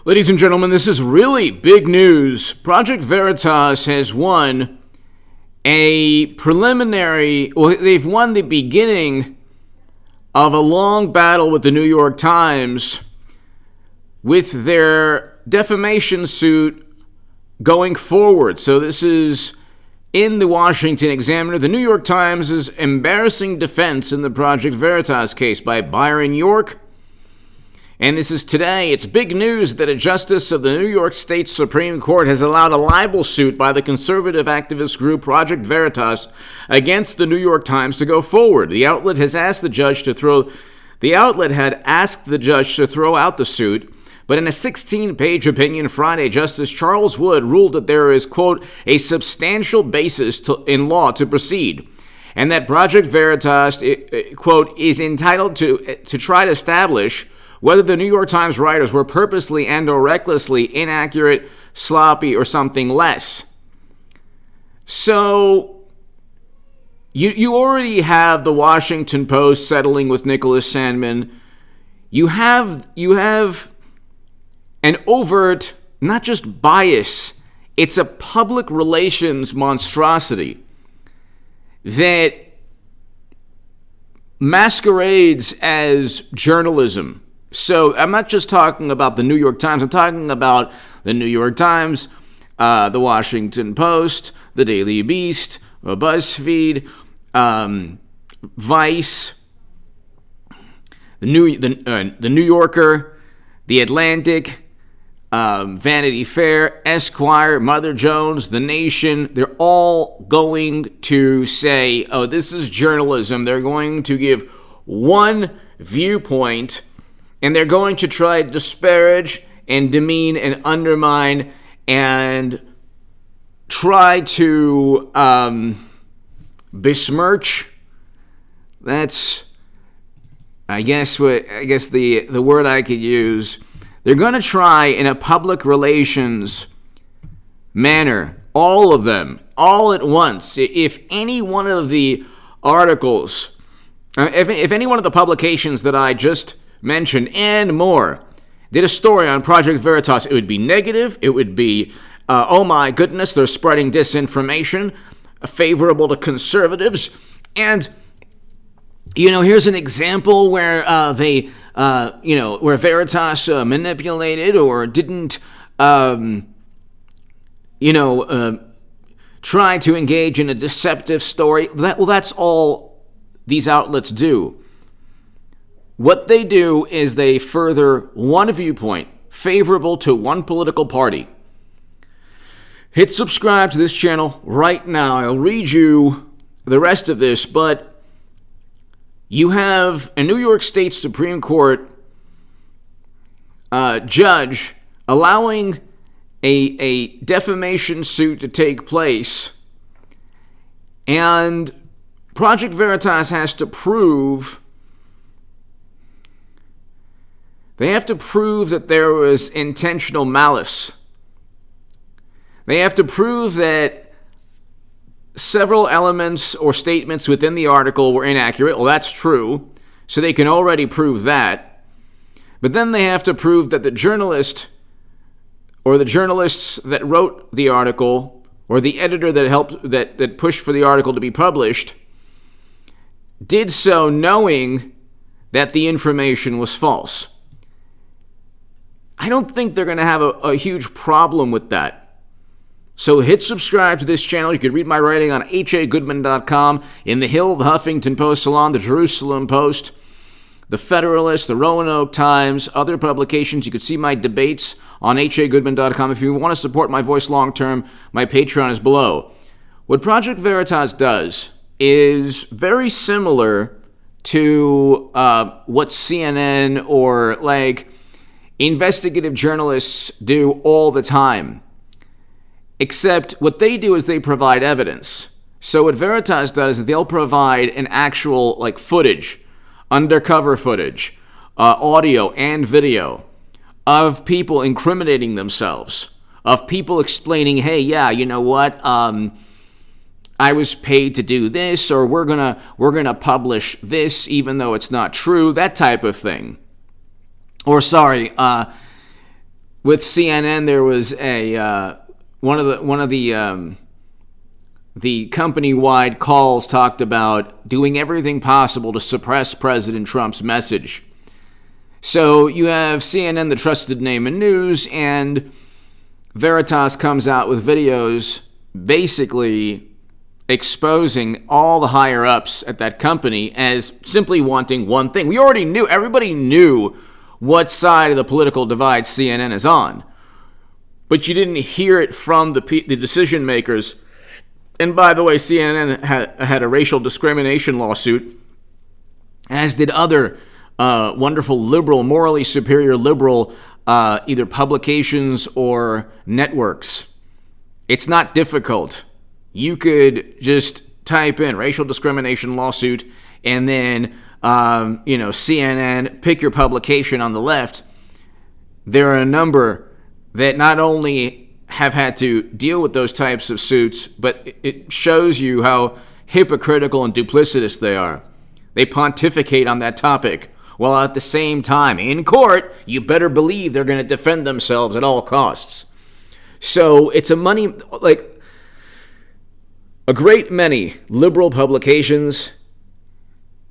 Ladies and gentlemen, this is really big news. Project Veritas has won they've won the beginning of a long battle with the New York Times with their defamation suit going forward. So this is in the Washington Examiner, the New York Times' embarrassing defense in the Project Veritas case by Byron York. And this is today. It's big news that a justice of the New York State Supreme Court has allowed a libel suit by the conservative activist group Project Veritas against the New York Times to go forward. The outlet had asked the judge to throw out the suit, but in a 16-page opinion Friday, Justice Charles Wood ruled that there is, quote, a substantial basis in law to proceed, and that Project Veritas, quote, is entitled to try to establish whether the New York Times writers were purposely and or recklessly inaccurate, sloppy, or something less. So, you already have the Washington Post settling with Nicholas Sandmann. You have an overt, not just bias, it's a public relations monstrosity that masquerades as journalism. So I'm not just talking about the New York Times. I'm talking about the New York Times, the Washington Post, the Daily Beast, BuzzFeed, Vice, the New Yorker, the Atlantic, Vanity Fair, Esquire, Mother Jones, The Nation. They're all going to say, oh, this is journalism. They're going to give one viewpoint, and they're going to try to disparage and demean and undermine and try to besmirch. That's, I guess the word I could use. They're going to try in a public relations manner, all of them, all at once. If any one of the articles, if any one of the publications that I just mentioned and more did a story on Project Veritas, it would be negative. It would be, oh my goodness, they're spreading disinformation, favorable to conservatives. And, here's an example where where Veritas manipulated or didn't, try to engage in a deceptive story. That's all these outlets do. What they do is they further one viewpoint favorable to one political party. Hit subscribe to this channel right now. I'll read you the rest of this, but you have a New York State Supreme Court judge allowing a defamation suit to take place, and Project Veritas has to prove that there was intentional malice. They have to prove that several elements or statements within the article were inaccurate. Well, that's true. So they can already prove that. But then they have to prove that the journalist or the journalists that wrote the article or the editor that pushed for the article to be published did so knowing that the information was false. I don't think they're going to have a huge problem with that. So hit subscribe to this channel. You can read my writing on hagoodman.com, in The Hill, the Huffington Post Salon, the Jerusalem Post, the Federalist, the Roanoke Times, other publications. You can see my debates on hagoodman.com. If you want to support my voice long term, my Patreon is below. What Project Veritas does is very similar to what CNN or investigative journalists do all the time. Except what they do is they provide evidence. So what Veritas does is they'll provide an actual footage, undercover footage, audio and video of people incriminating themselves, of people explaining, hey, yeah, you know what, I was paid to do this, or we're gonna publish this even though it's not true, that type of thing. Or with CNN, there was one of the company-wide calls talked about doing everything possible to suppress President Trump's message. So you have CNN, the trusted name in news, and Veritas comes out with videos basically exposing all the higher-ups at that company as simply wanting one thing. We already knew, everybody knew what side of the political divide CNN is on. But you didn't hear it from the decision makers. And by the way, CNN had a racial discrimination lawsuit, as did other wonderful liberal, morally superior liberal either publications or networks. It's not difficult. You could just type in racial discrimination lawsuit and then, CNN, pick your publication on the left. There are a number that not only have had to deal with those types of suits, but it shows you how hypocritical and duplicitous they are. They pontificate on that topic, while at the same time, in court, you better believe they're going to defend themselves at all costs. So it's a great many liberal publications,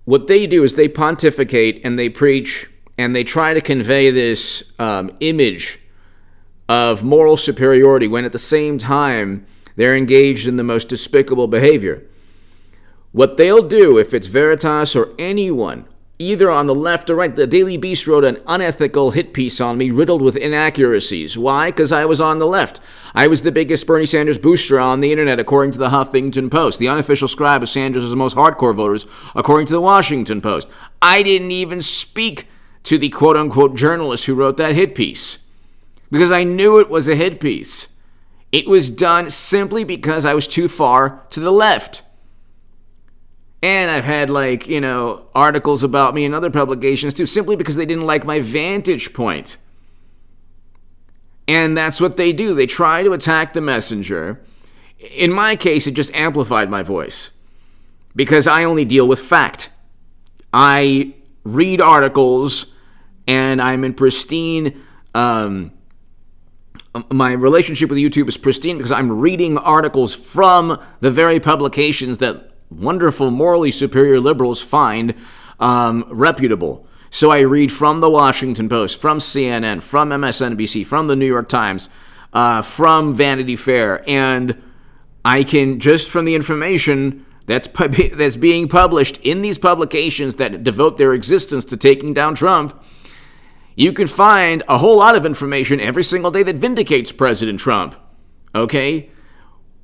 what they do is they pontificate and they preach and they try to convey this image of moral superiority when at the same time they're engaged in the most despicable behavior. What they'll do, if it's Veritas or anyone, either on the left or right, the Daily Beast wrote an unethical hit piece on me riddled with inaccuracies. Why? Because I was on the left. I was the biggest Bernie Sanders booster on the internet, according to the Huffington Post, the unofficial scribe of Sanders' most hardcore voters, according to the Washington Post. I didn't even speak to the quote-unquote journalist who wrote that hit piece, because I knew it was a hit piece. It was done simply because I was too far to the left. And I've had, articles about me in other publications, too, simply because they didn't like my vantage point. And that's what they do. They try to attack the messenger. In my case, it just amplified my voice, because I only deal with fact. I read articles, and I'm in pristine... my relationship with YouTube is pristine because I'm reading articles from the very publications that wonderful, morally superior liberals find reputable. So I read from the Washington Post, from CNN, from MSNBC, from the New York Times, from Vanity Fair, and I can, just from the information that's being published in these publications that devote their existence to taking down Trump, you can find a whole lot of information every single day that vindicates President Trump. Okay?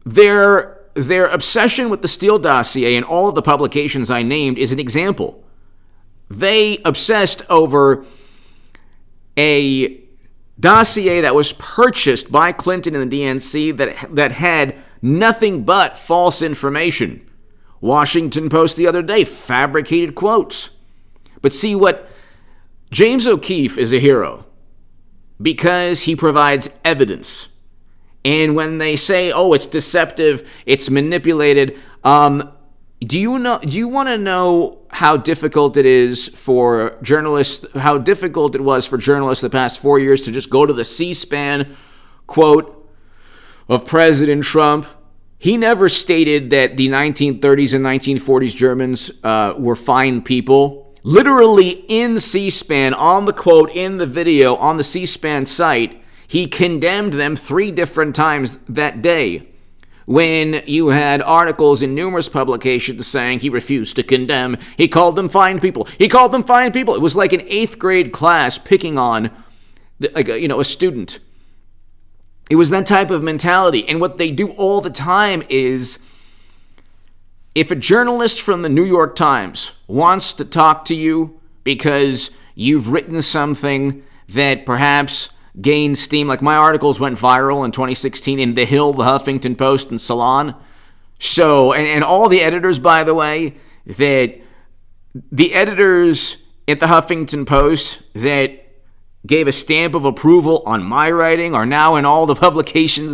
Their obsession with the Steele dossier and all of the publications I named is an example. They obsessed over a dossier that was purchased by Clinton and the DNC that had nothing but false information. Washington Post the other day, fabricated quotes. But see, what James O'Keefe is a hero because he provides evidence. And when they say, "Oh, it's deceptive, it's manipulated," do you want to know how difficult it is for journalists? How difficult it was for journalists the past 4 years to just go to the C-SPAN quote of President Trump? He never stated that the 1930s and 1940s Germans were fine people. Literally in C-SPAN, on the quote, in the video, on the C-SPAN site, he condemned them 3 different times that day. When you had articles in numerous publications saying he refused to condemn, he called them fine people. He called them fine people. It was like an 8th grade class picking on, a student. It was that type of mentality. And what they do all the time is, if a journalist from the New York Times wants to talk to you because you've written something that perhaps gained steam, like my articles went viral in 2016 in The Hill, The Huffington Post, and Salon. So, and all the editors, by the way, that the editors at The Huffington Post that gave a stamp of approval on my writing are now in all the publications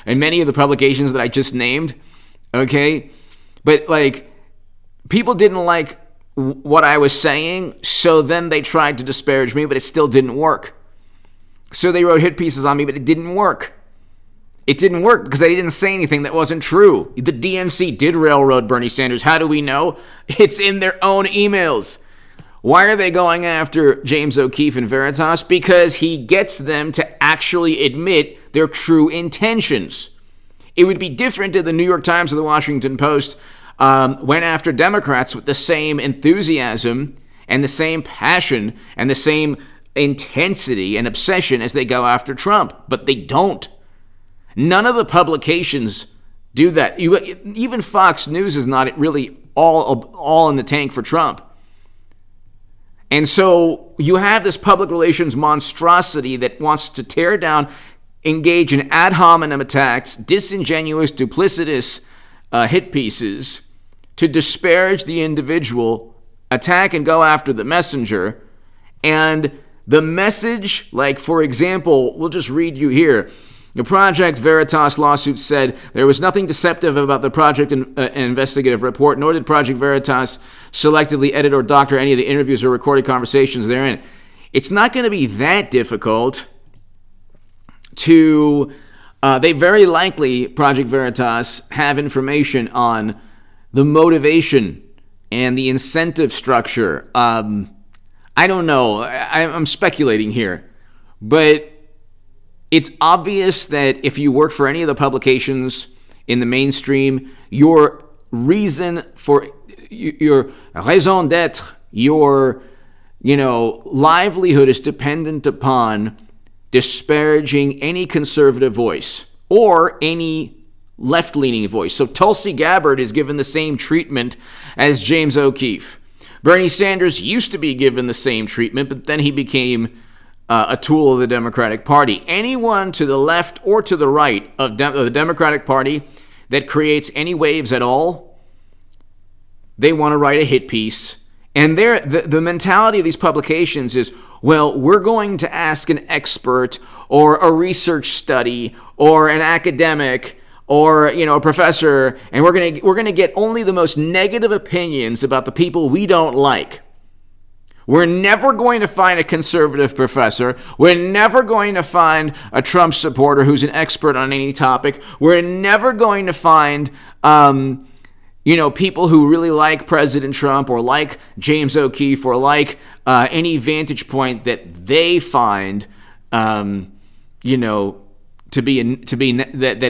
in many of the publications that I just named. Okay? But, people didn't like what I was saying, so then they tried to disparage me, but it still didn't work. So they wrote hit pieces on me, but it didn't work. It didn't work because I didn't say anything that wasn't true. The DNC did railroad Bernie Sanders. How do we know? It's in their own emails. Why are they going after James O'Keefe and Veritas? Because he gets them to actually admit their true intentions. It would be different if the New York Times or the Washington Post went after Democrats with the same enthusiasm and the same passion and the same intensity and obsession as they go after Trump. But they don't. None of the publications do that. Even Fox News is not really all in the tank for Trump. And so you have this public relations monstrosity that wants to tear down, engage in ad hominem attacks, disingenuous, duplicitous hit pieces to disparage the individual, attack and go after the messenger. And the message, like, for example, we'll just read you here. The Project Veritas lawsuit said there was nothing deceptive about the Project investigative report, nor did Project Veritas selectively edit or doctor any of the interviews or recorded conversations therein. It's not going to be that difficult to... they very likely, Project Veritas, have information on the motivation and the incentive structure. I don't know. I'm speculating here. But it's obvious that if you work for any of the publications in the mainstream, your reason for your raison d'être, your livelihood is dependent upon disparaging any conservative voice or any left-leaning voice. So Tulsi Gabbard is given the same treatment as James O'Keefe. Bernie Sanders used to be given the same treatment, but then he became a tool of the Democratic Party. Anyone to the left or to the right of the Democratic Party that creates any waves at all, they want to write a hit piece. And the mentality of these publications is, well, we're going to ask an expert or a research study or an academic or a professor, and we're going to get only the most negative opinions about the people we don't like. We're never going to find a conservative professor. We're never going to find a Trump supporter who's an expert on any topic. We're never going to find, people who really like President Trump or like James O'Keefe or like any vantage point that they find, that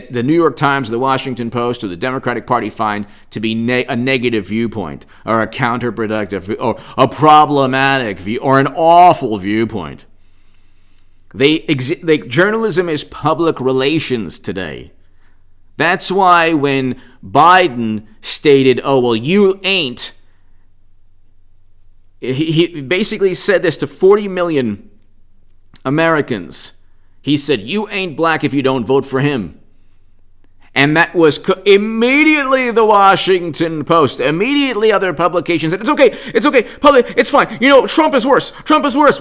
the New York Times, the Washington Post, or the Democratic Party find to be a negative viewpoint or a counterproductive or a problematic view or an awful viewpoint. Journalism is public relations today. That's why when Biden stated, "Oh, well, you ain't," he basically said this to 40 million Americans. He said, "You ain't black if you don't vote for him." And that was immediately the Washington Post, immediately other publications said, it's okay, public, it's fine. Trump is worse.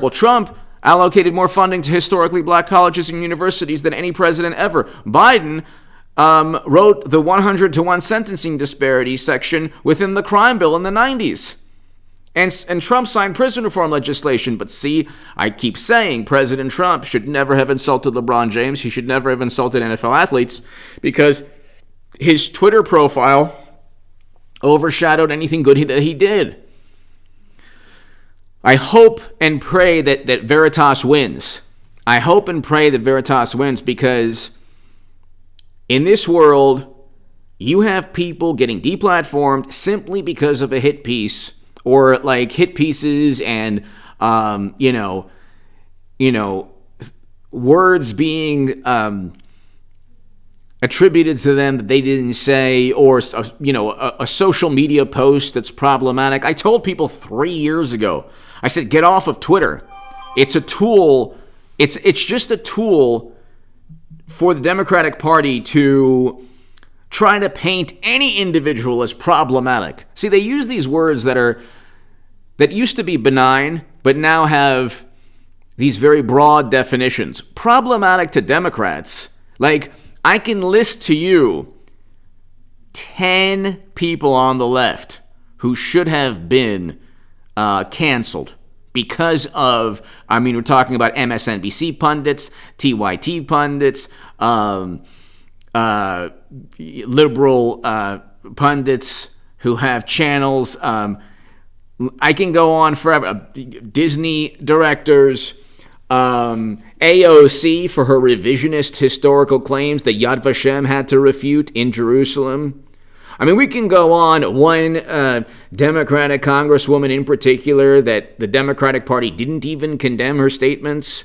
Well, Trump allocated more funding to historically black colleges and universities than any president ever. Biden wrote the 100 to 1 sentencing disparity section within the crime bill in the 90s. And Trump signed prison reform legislation. But see, I keep saying President Trump should never have insulted LeBron James. He should never have insulted NFL athletes because his Twitter profile overshadowed anything good that he did. I hope and pray that Veritas wins. I hope and pray that Veritas wins because in this world, you have people getting deplatformed simply because of a hit piece. Or like hit pieces and, words being attributed to them that they didn't say, or, a social media post that's problematic. I told people 3 years ago, I said, get off of Twitter. It's a tool. It's just a tool for the Democratic Party to try to paint any individual as problematic. See, they use these words that used to be benign, but now have these very broad definitions. Problematic to Democrats. Like, I can list to you 10 people on the left who should have been canceled. because of, we're talking about MSNBC pundits, TYT pundits, liberal pundits who have channels. I can go on forever. Disney directors, AOC for her revisionist historical claims that Yad Vashem had to refute in Jerusalem. We can go on. One Democratic congresswoman in particular that the Democratic Party didn't even condemn her statements.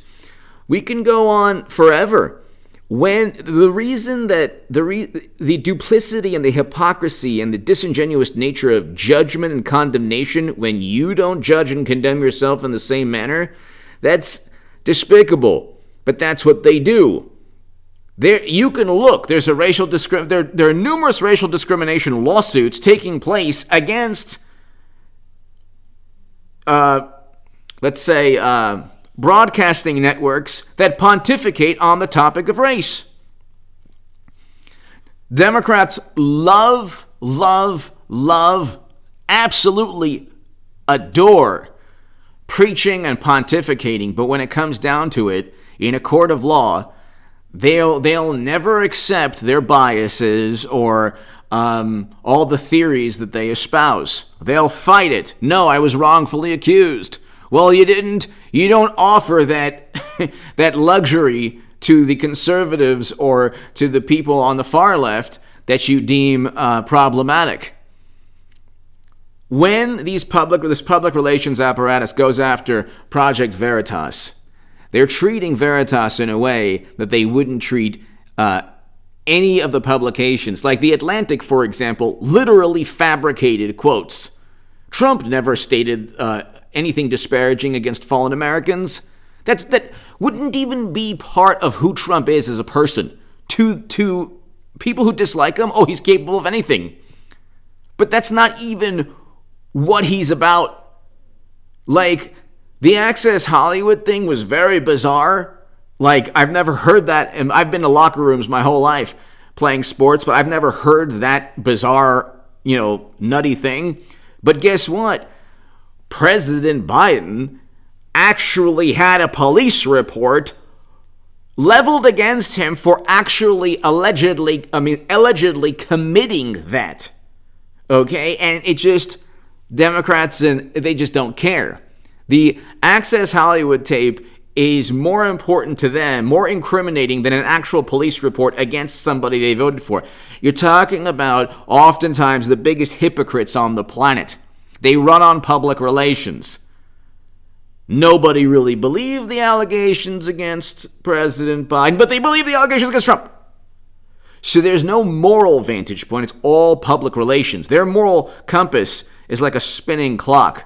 We can go on forever. When the reason that the duplicity and the hypocrisy and the disingenuous nature of judgment and condemnation when you don't judge and condemn yourself in the same manner, that's despicable. But that's what they do. There, you can look. There are numerous racial discrimination lawsuits taking place against, let's say, broadcasting networks that pontificate on the topic of race. Democrats love, absolutely adore preaching and pontificating, but when it comes down to it, in a court of law, they'll never accept their biases or all the theories that they espouse. They'll fight it. No, I was wrongfully accused. Well, you didn't. You don't offer that that luxury to the conservatives or to the people on the far left that you deem problematic. When this public relations apparatus goes after Project Veritas, they're treating Veritas in a way that they wouldn't treat any of the publications. Like The Atlantic, for example, literally fabricated quotes. Trump never stated anything disparaging against fallen Americans. That wouldn't even be part of who Trump is as a person. To people who dislike him, he's capable of anything. But that's not even what he's about. Like, the Access Hollywood thing was very bizarre. Like, I've never heard that, and I've been to locker rooms my whole life playing sports, but I've never heard that bizarre, nutty thing. But guess what? President Biden actually had a police report leveled against him for allegedly committing that. Okay? And it just, Democrats, they just don't care. The Access Hollywood tape is more important to them, more incriminating than an actual police report against somebody they voted for. You're talking about oftentimes the biggest hypocrites on the planet. They run on public relations. Nobody really believed the allegations against President Biden, but they believe the allegations against Trump. So there's no moral vantage point. It's all public relations. Their moral compass is like a spinning clock.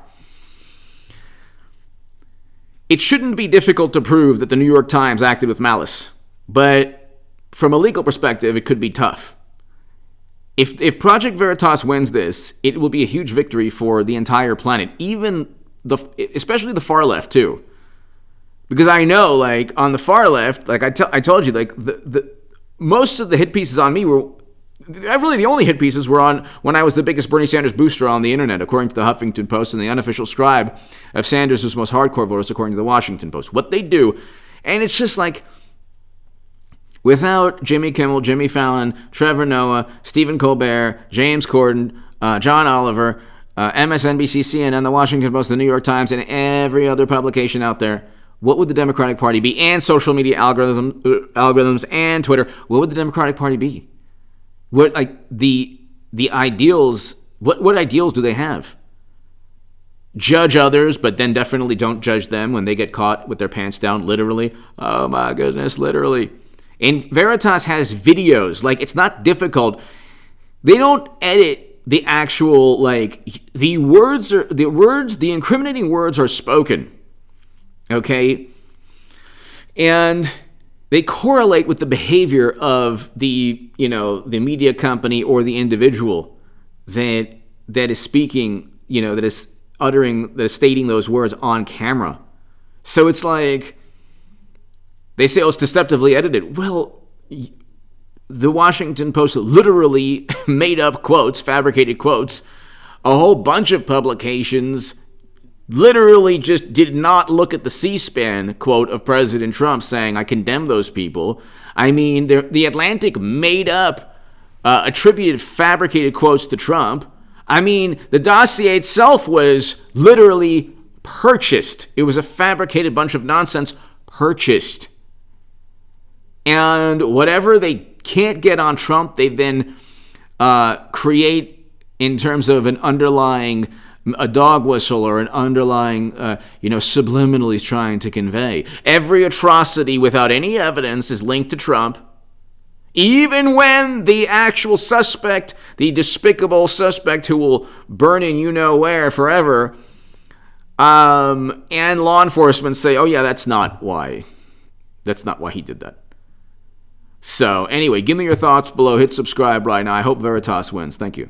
It shouldn't be difficult to prove that the New York Times acted with malice, but from a legal perspective, it could be tough. If Project Veritas wins this, it will be a huge victory for the entire planet, especially the far left too. Because I know, like, on the far left, like I told you, like the most of the hit pieces on me were really the only hit pieces were on when I was the biggest Bernie Sanders booster on the internet, according to the Huffington Post and the unofficial scribe of Sanders' most hardcore voters, according to the Washington Post. What they do, and it's just like, without Jimmy Kimmel, Jimmy Fallon, Trevor Noah, Stephen Colbert, James Corden, John Oliver, MSNBC, CNN, the Washington Post, the New York Times, and every other publication out there, what would the Democratic Party be? And social media algorithms and Twitter, what would the Democratic Party be? What, like, the ideals, what ideals do they have? Judge others, but then definitely don't judge them when they get caught with their pants down, literally. Oh my goodness, literally. And Veritas has videos. Like, it's not difficult. They don't edit the actual, like, the incriminating words are spoken. Okay? And they correlate with the behavior of the media company or the individual that is speaking, that is stating those words on camera. So it's like, they say, it's deceptively edited. Well, the Washington Post literally made up quotes, fabricated quotes. A whole bunch of publications literally just did not look at the C-SPAN quote of President Trump saying, I condemn those people. I mean, the Atlantic made up, attributed fabricated quotes to Trump. I mean, the dossier itself was literally purchased. It was a fabricated bunch of nonsense purchased. And whatever they can't get on Trump, they then create in terms of an underlying a dog whistle or an underlying, subliminally trying to convey. Every atrocity without any evidence is linked to Trump, even when the actual suspect, the despicable suspect who will burn in you-know-where forever, and law enforcement say, oh yeah, that's not why he did that. So anyway, give me your thoughts below. Hit subscribe right now. I hope Veritas wins. Thank you.